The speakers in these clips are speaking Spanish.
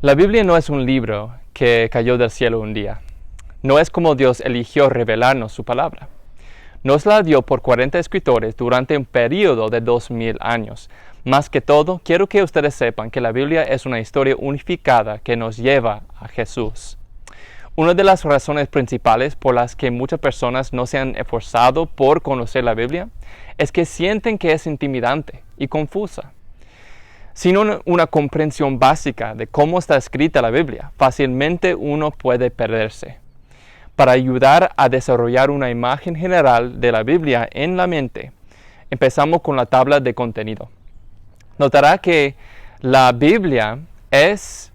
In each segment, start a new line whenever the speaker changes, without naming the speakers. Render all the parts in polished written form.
La Biblia no es un libro que cayó del cielo un día. No es como Dios eligió revelarnos su palabra. Nos la dio por 40 escritores durante un periodo de 2000 años. Más que todo, quiero que ustedes sepan que la Biblia es una historia unificada que nos lleva a Jesús. Una de las razones principales por las que muchas personas no se han esforzado por conocer la Biblia es que sienten que es intimidante y confusa. Sin una comprensión básica de cómo está escrita la Biblia, fácilmente uno puede perderse. Para ayudar a desarrollar una imagen general de la Biblia en la mente, empezamos con la tabla de contenido. Notará que la Biblia es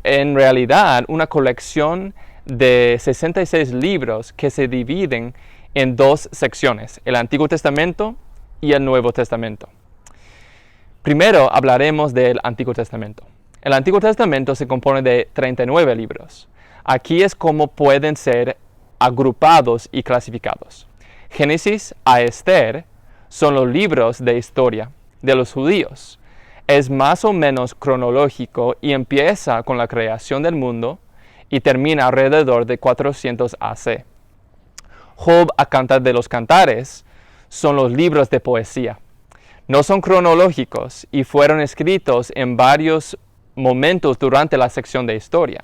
en realidad una colección de 66 libros que se dividen en dos secciones, el Antiguo Testamento y el Nuevo Testamento. Primero hablaremos del Antiguo Testamento. El Antiguo Testamento se compone de 39 libros. Aquí es como pueden ser agrupados y clasificados. Génesis a Esther son los libros de historia de los judíos. Es más o menos cronológico y empieza con la creación del mundo y termina alrededor de 400 AC. Job a Cantar de los Cantares son los libros de poesía. No son cronológicos y fueron escritos en varios momentos durante la sección de historia.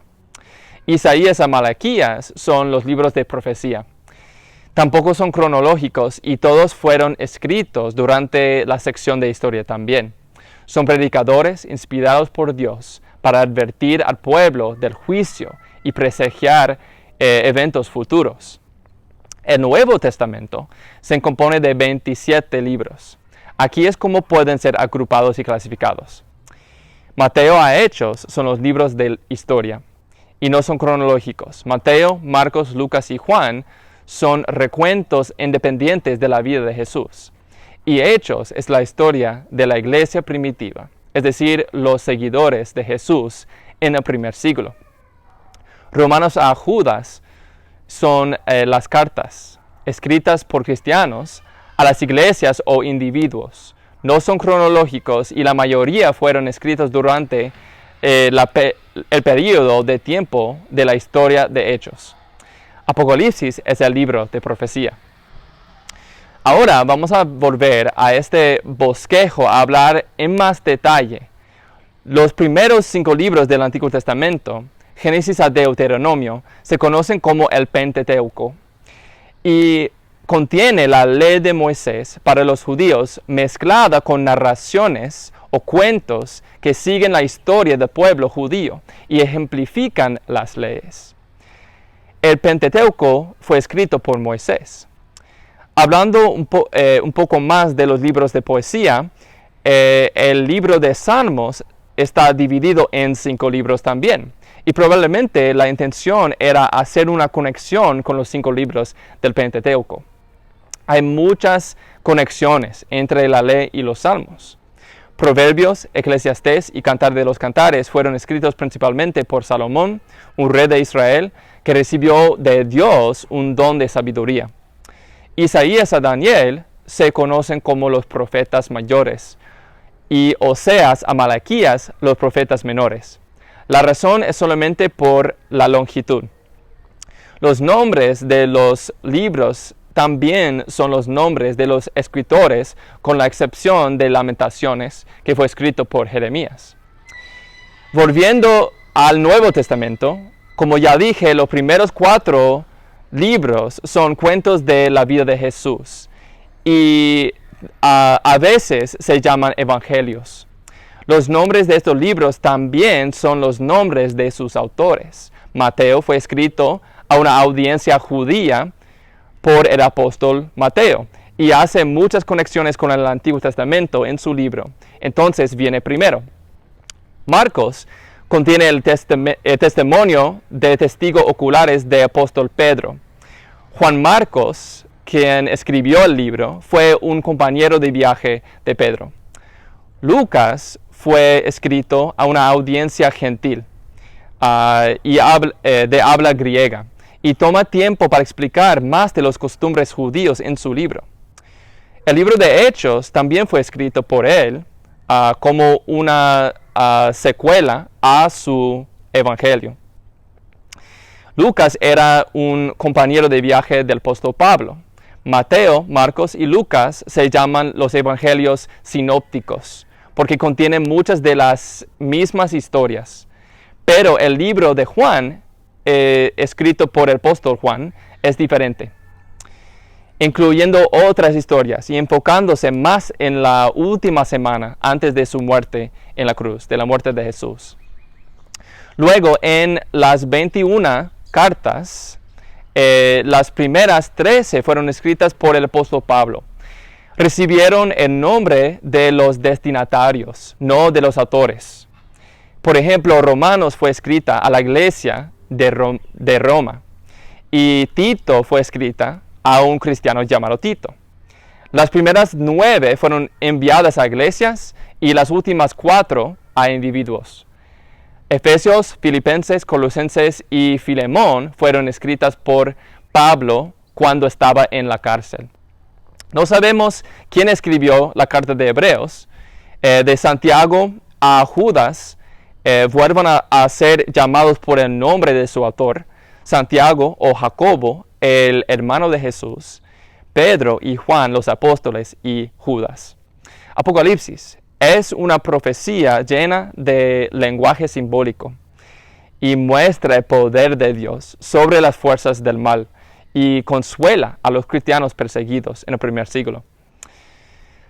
Isaías a Malaquías son los libros de profecía. Tampoco son cronológicos y todos fueron escritos durante la sección de historia también. Son predicadores inspirados por Dios para advertir al pueblo del juicio y presagiar eventos futuros. El Nuevo Testamento se compone de 27 libros. Aquí es como pueden ser agrupados y clasificados. Mateo a Hechos son los libros de historia y no son cronológicos. Mateo, Marcos, Lucas y Juan son recuentos independientes de la vida de Jesús. Y Hechos es la historia de la iglesia primitiva, es decir, los seguidores de Jesús en el primer siglo. Romanos a Judas son las cartas escritas por cristianos a las iglesias o individuos. No son cronológicos y la mayoría fueron escritos durante el periodo de tiempo de la historia de Hechos. Apocalipsis es el libro de profecía. Ahora vamos a volver a este bosquejo a hablar en más detalle. Los primeros 5 libros del Antiguo Testamento, Génesis a Deuteronomio, se conocen como el Pentateuco y contiene la ley de Moisés para los judíos mezclada con narraciones o cuentos que siguen la historia del pueblo judío y ejemplifican las leyes. El Pentateuco fue escrito por Moisés. Hablando un poco más de los libros de poesía, el libro de Salmos está dividido en 5 libros también. Y probablemente la intención era hacer una conexión con los 5 libros del Pentateuco. Hay muchas conexiones entre la ley y los salmos. Proverbios, Eclesiastés y Cantar de los Cantares fueron escritos principalmente por Salomón, un rey de Israel que recibió de Dios un don de sabiduría. Isaías a Daniel se conocen como los profetas mayores y Oseas a Malaquías los profetas menores. La razón es solamente por la longitud. Los nombres de los libros también son los nombres de los escritores, con la excepción de Lamentaciones, que fue escrito por Jeremías. Volviendo al Nuevo Testamento, como ya dije, los primeros 4 libros son cuentos de la vida de Jesús y a veces se llaman evangelios. Los nombres de estos libros también son los nombres de sus autores. Mateo fue escrito a una audiencia judía por el apóstol Mateo y hace muchas conexiones con el Antiguo Testamento en su libro. Entonces viene primero. Marcos contiene el testimonio de testigos oculares de apóstol Pedro. Juan Marcos, quien escribió el libro, fue un compañero de viaje de Pedro. Lucas fue escrito a una audiencia gentil de habla griega y toma tiempo para explicar más de las costumbres judíos en su libro. El libro de Hechos también fue escrito por él como una secuela a su evangelio. Lucas era un compañero de viaje del apóstol Pablo. Mateo, Marcos y Lucas se llaman los evangelios sinópticos, porque contienen muchas de las mismas historias. Pero el libro de Juan, escrito por el apóstol Juan, es diferente, incluyendo otras historias y enfocándose más en la última semana antes de su muerte en la cruz, de la muerte de Jesús. Luego, en las 21 cartas, las primeras 13 fueron escritas por el apóstol Pablo. Recibieron el nombre de los destinatarios, no de los autores. Por ejemplo, Romanos fue escrita a la iglesia de Roma y Tito fue escrita a un cristiano llamado Tito. Las primeras 9 fueron enviadas a iglesias y las últimas 4 a individuos. Efesios, Filipenses, Colosenses y Filemón fueron escritas por Pablo cuando estaba en la cárcel. No sabemos quién escribió la carta de Hebreos. De Santiago a Judas vuelvan a ser llamados por el nombre de su autor, Santiago o Jacobo, el hermano de Jesús, Pedro y Juan, los apóstoles, y Judas. Apocalipsis es una profecía llena de lenguaje simbólico y muestra el poder de Dios sobre las fuerzas del mal y consuela a los cristianos perseguidos en el primer siglo.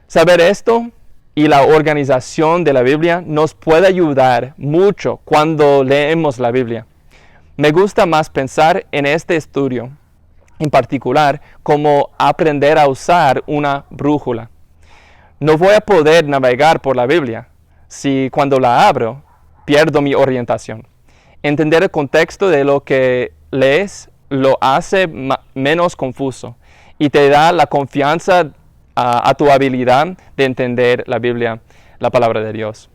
Saber esto y la organización de la Biblia nos puede ayudar mucho cuando leemos la Biblia. Me gusta más pensar en este estudio, en particular, como aprender a usar una brújula. No voy a poder navegar por la Biblia si cuando la abro pierdo mi orientación. Entender el contexto de lo que lees lo hace menos confuso y te da la confianza a tu habilidad de entender la Biblia, la palabra de Dios.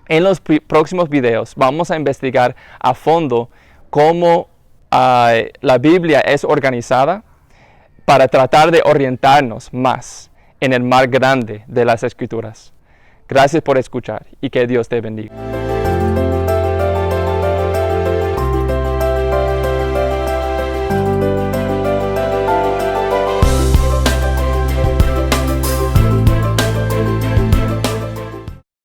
En los próximos videos vamos a investigar a fondo cómo la Biblia es organizada para tratar de orientarnos más en el mar grande de las Escrituras. Gracias por escuchar y que Dios te bendiga.